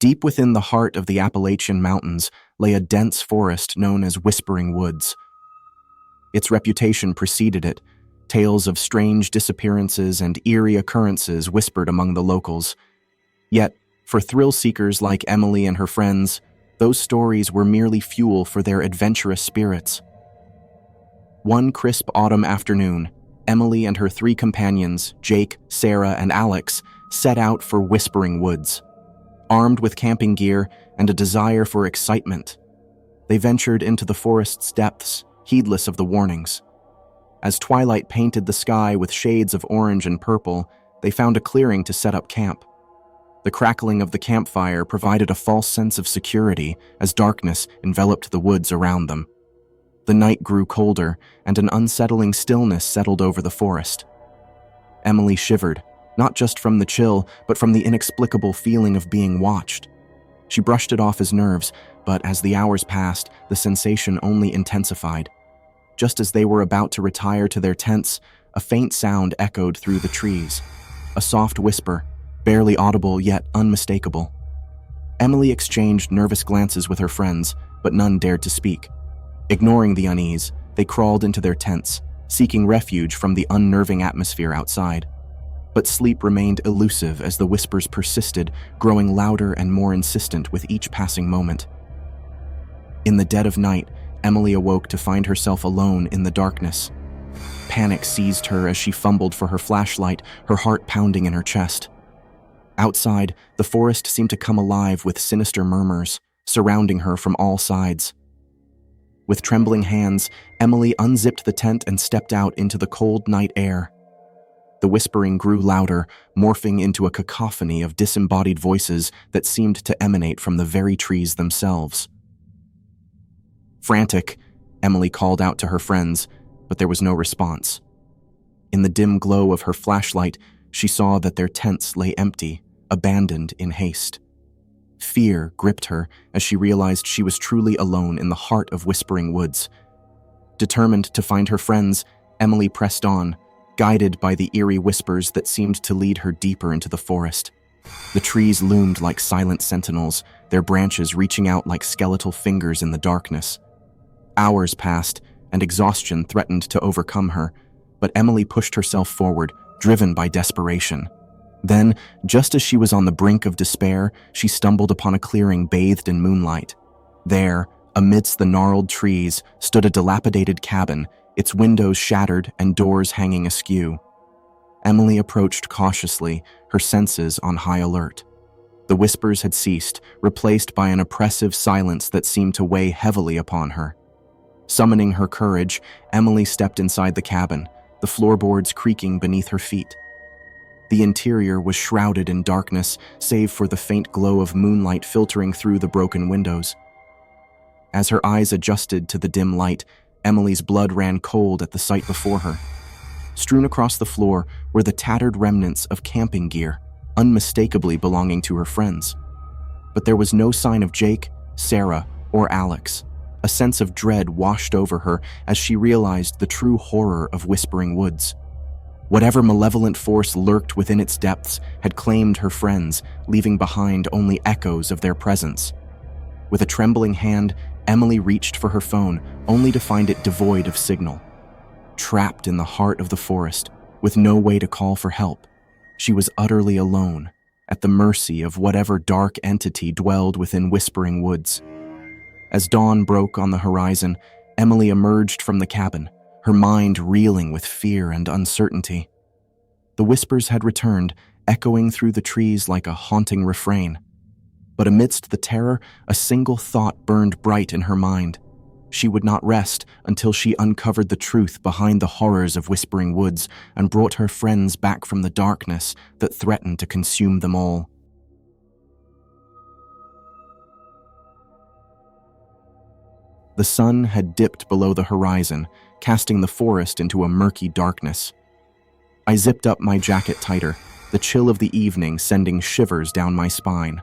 Deep within the heart of the Appalachian Mountains lay a dense forest known as Whispering Woods. Its reputation preceded it. Tales of strange disappearances and eerie occurrences whispered among the locals. Yet, for thrill-seekers like Emily and her friends, those stories were merely fuel for their adventurous spirits. One crisp autumn afternoon, Emily and her three companions, Jake, Sarah, and Alex, set out for Whispering Woods. Armed with camping gear and a desire for excitement, they ventured into the forest's depths, heedless of the warnings. As twilight painted the sky with shades of orange and purple, they found a clearing to set up camp. The crackling of the campfire provided a false sense of security as darkness enveloped the woods around them. The night grew colder, and an unsettling stillness settled over the forest. Emily shivered, not just from the chill, but from the inexplicable feeling of being watched. She brushed it off as nerves, but as the hours passed, the sensation only intensified. Just as they were about to retire to their tents, a faint sound echoed through the trees. A soft whisper, barely audible yet unmistakable. Emily exchanged nervous glances with her friends, but none dared to speak. Ignoring the unease, they crawled into their tents, seeking refuge from the unnerving atmosphere outside. But sleep remained elusive as the whispers persisted, growing louder and more insistent with each passing moment. In the dead of night, Emily awoke to find herself alone in the darkness. Panic seized her as she fumbled for her flashlight, her heart pounding in her chest. Outside, the forest seemed to come alive with sinister murmurs, surrounding her from all sides. With trembling hands, Emily unzipped the tent and stepped out into the cold night air. The whispering grew louder, morphing into a cacophony of disembodied voices that seemed to emanate from the very trees themselves. Frantic, Emily called out to her friends, but there was no response. In the dim glow of her flashlight, she saw that their tents lay empty, abandoned in haste. Fear gripped her as she realized she was truly alone in the heart of Whispering Woods. Determined to find her friends, Emily pressed on, guided by the eerie whispers that seemed to lead her deeper into the forest. The trees loomed like silent sentinels, their branches reaching out like skeletal fingers in the darkness. Hours passed, and exhaustion threatened to overcome her, but Emily pushed herself forward, driven by desperation. Then, just as she was on the brink of despair, she stumbled upon a clearing bathed in moonlight. There, amidst the gnarled trees, stood a dilapidated cabin, its windows shattered and doors hanging askew. Emily approached cautiously, her senses on high alert. The whispers had ceased, replaced by an oppressive silence that seemed to weigh heavily upon her. Summoning her courage, Emily stepped inside the cabin, the floorboards creaking beneath her feet. The interior was shrouded in darkness, save for the faint glow of moonlight filtering through the broken windows. As her eyes adjusted to the dim light, Emily's blood ran cold at the sight before her. Strewn across the floor were the tattered remnants of camping gear, unmistakably belonging to her friends. But there was no sign of Jake, Sarah, or Alex. A sense of dread washed over her as she realized the true horror of Whispering Woods. Whatever malevolent force lurked within its depths had claimed her friends, leaving behind only echoes of their presence. With a trembling hand, Emily reached for her phone, only to find it devoid of signal. Trapped in the heart of the forest, with no way to call for help, she was utterly alone, at the mercy of whatever dark entity dwelled within Whispering Woods. As dawn broke on the horizon, Emily emerged from the cabin, her mind reeling with fear and uncertainty. The whispers had returned, echoing through the trees like a haunting refrain. But amidst the terror, a single thought burned bright in her mind. She would not rest until she uncovered the truth behind the horrors of Whispering Woods and brought her friends back from the darkness that threatened to consume them all. The sun had dipped below the horizon, casting the forest into a murky darkness. I zipped up my jacket tighter, the chill of the evening sending shivers down my spine.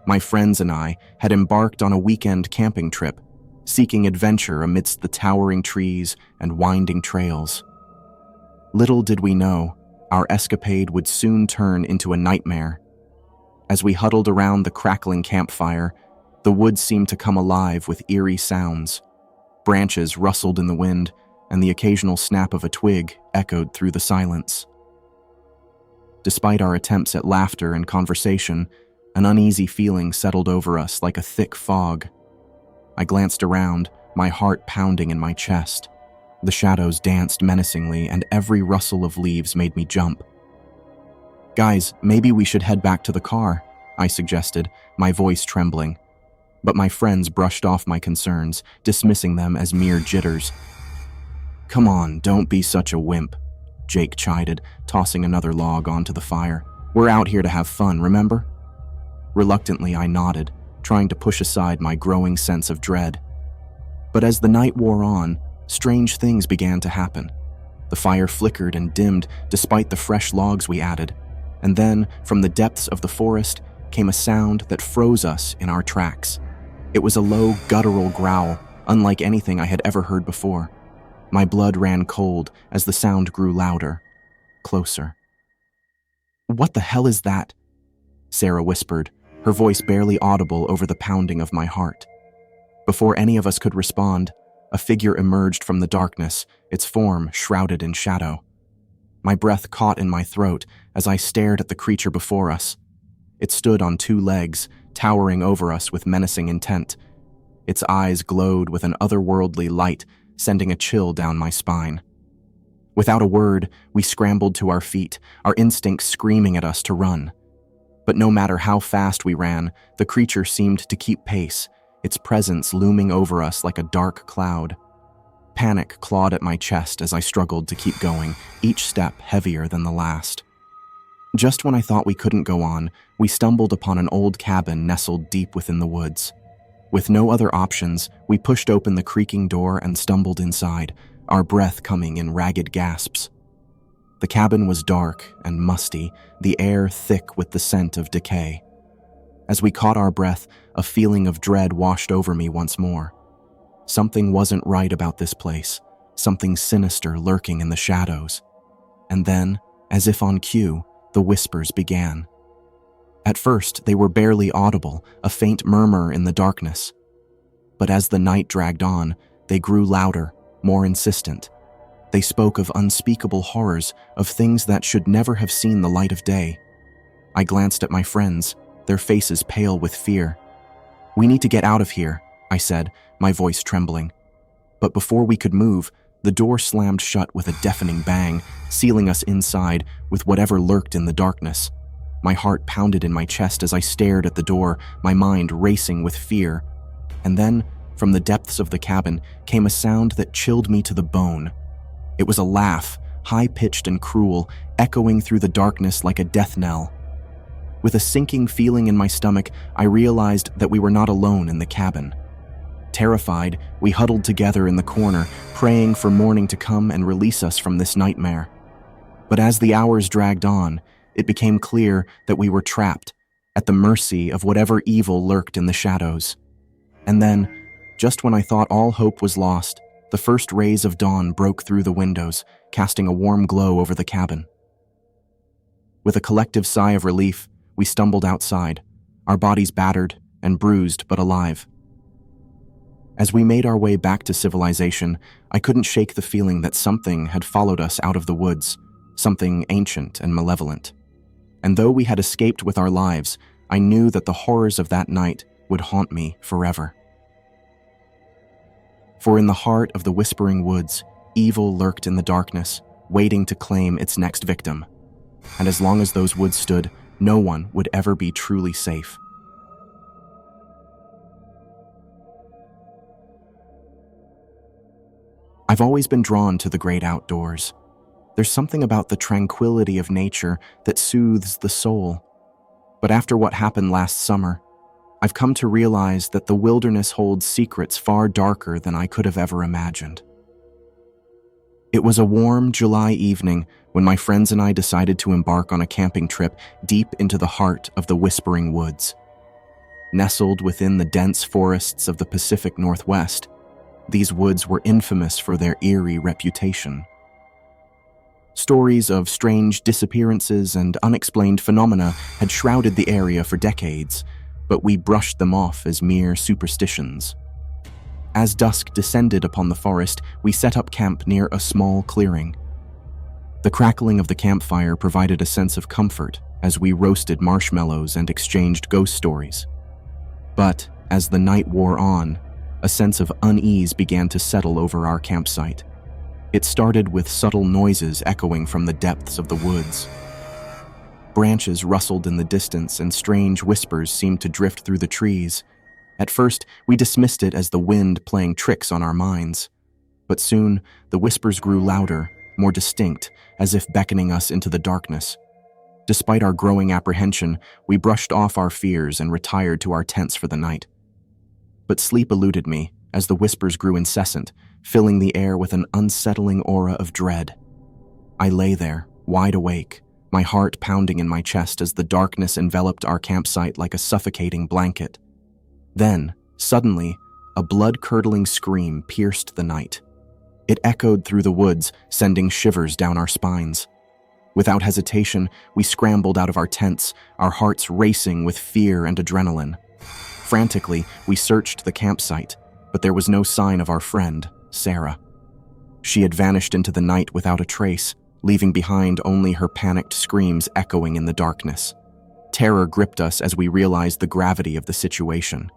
My friends and I had embarked on a weekend camping trip, seeking adventure amidst the towering trees and winding trails. Little did we know, our escapade would soon turn into a nightmare. As we huddled around the crackling campfire, the woods seemed to come alive with eerie sounds. Branches rustled in the wind, and the occasional snap of a twig echoed through the silence. Despite our attempts at laughter and conversation, an uneasy feeling settled over us like a thick fog. I glanced around, my heart pounding in my chest. The shadows danced menacingly, and every rustle of leaves made me jump. "Guys, maybe we should head back to the car," I suggested, my voice trembling. But my friends brushed off my concerns, dismissing them as mere jitters. "Come on, don't be such a wimp," Jake chided, tossing another log onto the fire. "We're out here to have fun, remember?" Reluctantly, I nodded, trying to push aside my growing sense of dread. But as the night wore on, strange things began to happen. The fire flickered and dimmed despite the fresh logs we added, and then, from the depths of the forest, came a sound that froze us in our tracks. It was a low, guttural growl, unlike anything I had ever heard before. My blood ran cold as the sound grew louder, closer. "What the hell is that?" Sarah whispered, her voice barely audible over the pounding of my heart. Before any of us could respond, a figure emerged from the darkness, its form shrouded in shadow. My breath caught in my throat as I stared at the creature before us. It stood on two legs, towering over us with menacing intent. Its eyes glowed with an otherworldly light, sending a chill down my spine. Without a word, we scrambled to our feet, our instincts screaming at us to run. But no matter how fast we ran, the creature seemed to keep pace, its presence looming over us like a dark cloud. Panic clawed at my chest as I struggled to keep going, each step heavier than the last. Just when I thought we couldn't go on, we stumbled upon an old cabin nestled deep within the woods. With no other options, we pushed open the creaking door and stumbled inside, our breath coming in ragged gasps. The cabin was dark and musty, the air thick with the scent of decay. As we caught our breath, a feeling of dread washed over me once more. Something wasn't right about this place, something sinister lurking in the shadows. And then, as if on cue, the whispers began. At first, they were barely audible, a faint murmur in the darkness. But as the night dragged on, they grew louder, more insistent. They spoke of unspeakable horrors, of things that should never have seen the light of day. I glanced at my friends, their faces pale with fear. "We need to get out of here," I said, my voice trembling. But before we could move, the door slammed shut with a deafening bang, sealing us inside with whatever lurked in the darkness. My heart pounded in my chest as I stared at the door, my mind racing with fear. And then, from the depths of the cabin, came a sound that chilled me to the bone. It was a laugh, high-pitched and cruel, echoing through the darkness like a death knell. With a sinking feeling in my stomach, I realized that we were not alone in the cabin. Terrified, we huddled together in the corner, praying for morning to come and release us from this nightmare. But as the hours dragged on, it became clear that we were trapped, at the mercy of whatever evil lurked in the shadows. And then, just when I thought all hope was lost, the first rays of dawn broke through the windows, casting a warm glow over the cabin. With a collective sigh of relief, we stumbled outside, our bodies battered and bruised but alive. As we made our way back to civilization, I couldn't shake the feeling that something had followed us out of the woods, something ancient and malevolent. And though we had escaped with our lives, I knew that the horrors of that night would haunt me forever. For in the heart of the whispering woods, evil lurked in the darkness, waiting to claim its next victim. And as long as those woods stood, no one would ever be truly safe. I've always been drawn to the great outdoors. There's something about the tranquility of nature that soothes the soul. But after what happened last summer, I've come to realize that the wilderness holds secrets far darker than I could have ever imagined. It was a warm July evening when my friends and I decided to embark on a camping trip deep into the heart of the Whispering Woods. Nestled within the dense forests of the Pacific Northwest, these woods were infamous for their eerie reputation. Stories of strange disappearances and unexplained phenomena had shrouded the area for decades, but we brushed them off as mere superstitions. As dusk descended upon the forest, we set up camp near a small clearing. The crackling of the campfire provided a sense of comfort as we roasted marshmallows and exchanged ghost stories. But as the night wore on, a sense of unease began to settle over our campsite. It started with subtle noises echoing from the depths of the woods. Branches rustled in the distance and strange whispers seemed to drift through the trees. At first, we dismissed it as the wind playing tricks on our minds. But soon, the whispers grew louder, more distinct, as if beckoning us into the darkness. Despite our growing apprehension, we brushed off our fears and retired to our tents for the night. But sleep eluded me as the whispers grew incessant, filling the air with an unsettling aura of dread. I lay there, wide awake, my heart pounding in my chest as the darkness enveloped our campsite like a suffocating blanket. Then, suddenly, a blood-curdling scream pierced the night. It echoed through the woods, sending shivers down our spines. Without hesitation, we scrambled out of our tents, our hearts racing with fear and adrenaline. Frantically, we searched the campsite, but there was no sign of our friend, Sarah. She had vanished into the night without a trace, leaving behind only her panicked screams echoing in the darkness. Terror gripped us as we realized the gravity of the situation.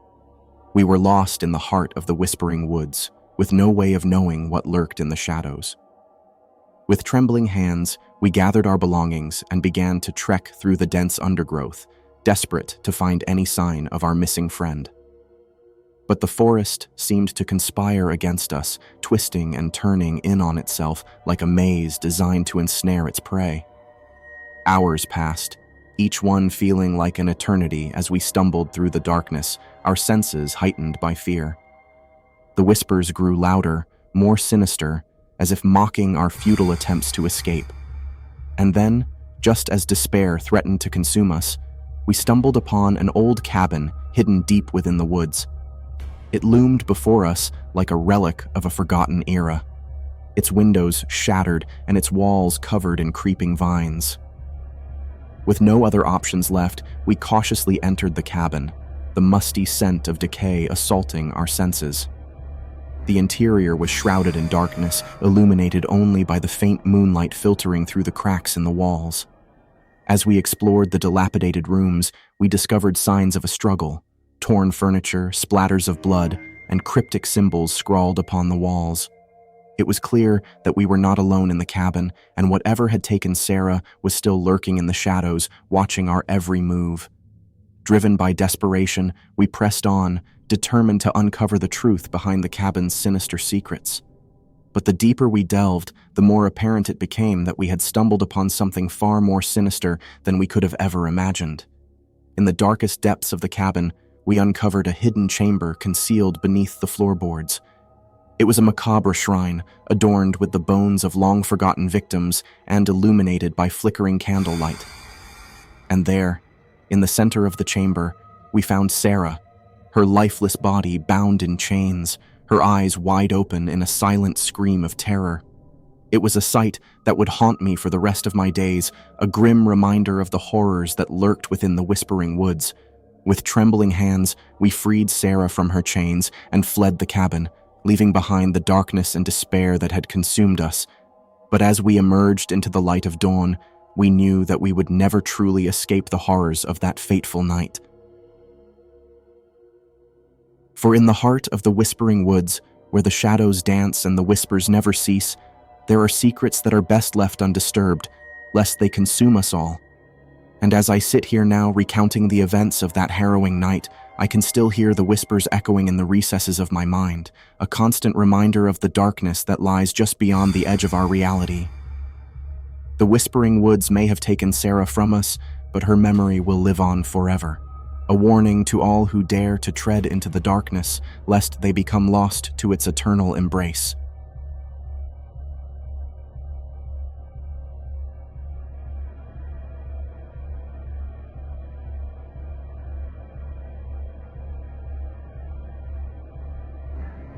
We were lost in the heart of the whispering woods, with no way of knowing what lurked in the shadows. With trembling hands, we gathered our belongings and began to trek through the dense undergrowth, desperate to find any sign of our missing friend. But the forest seemed to conspire against us, twisting and turning in on itself like a maze designed to ensnare its prey. Hours passed, each one feeling like an eternity as we stumbled through the darkness, our senses heightened by fear. The whispers grew louder, more sinister, as if mocking our futile attempts to escape. And then, just as despair threatened to consume us, we stumbled upon an old cabin hidden deep within the woods. It loomed before us like a relic of a forgotten era, its windows shattered and its walls covered in creeping vines. With no other options left, we cautiously entered the cabin, the musty scent of decay assaulting our senses. The interior was shrouded in darkness, illuminated only by the faint moonlight filtering through the cracks in the walls. As we explored the dilapidated rooms, we discovered signs of a struggle. Torn furniture, splatters of blood, and cryptic symbols scrawled upon the walls. It was clear that we were not alone in the cabin, and whatever had taken Sarah was still lurking in the shadows, watching our every move. Driven by desperation, we pressed on, determined to uncover the truth behind the cabin's sinister secrets. But the deeper we delved, the more apparent it became that we had stumbled upon something far more sinister than we could have ever imagined. In the darkest depths of the cabin, we uncovered a hidden chamber concealed beneath the floorboards. It was a macabre shrine, adorned with the bones of long-forgotten victims and illuminated by flickering candlelight. And there, in the center of the chamber, we found Sarah, her lifeless body bound in chains, her eyes wide open in a silent scream of terror. It was a sight that would haunt me for the rest of my days, a grim reminder of the horrors that lurked within the whispering woods. With trembling hands, we freed Sarah from her chains and fled the cabin, leaving behind the darkness and despair that had consumed us. But as we emerged into the light of dawn, we knew that we would never truly escape the horrors of that fateful night. For in the heart of the whispering woods, where the shadows dance and the whispers never cease, there are secrets that are best left undisturbed, lest they consume us all. And as I sit here now recounting the events of that harrowing night, I can still hear the whispers echoing in the recesses of my mind, a constant reminder of the darkness that lies just beyond the edge of our reality. The whispering woods may have taken Sarah from us, but her memory will live on forever. A warning to all who dare to tread into the darkness, lest they become lost to its eternal embrace.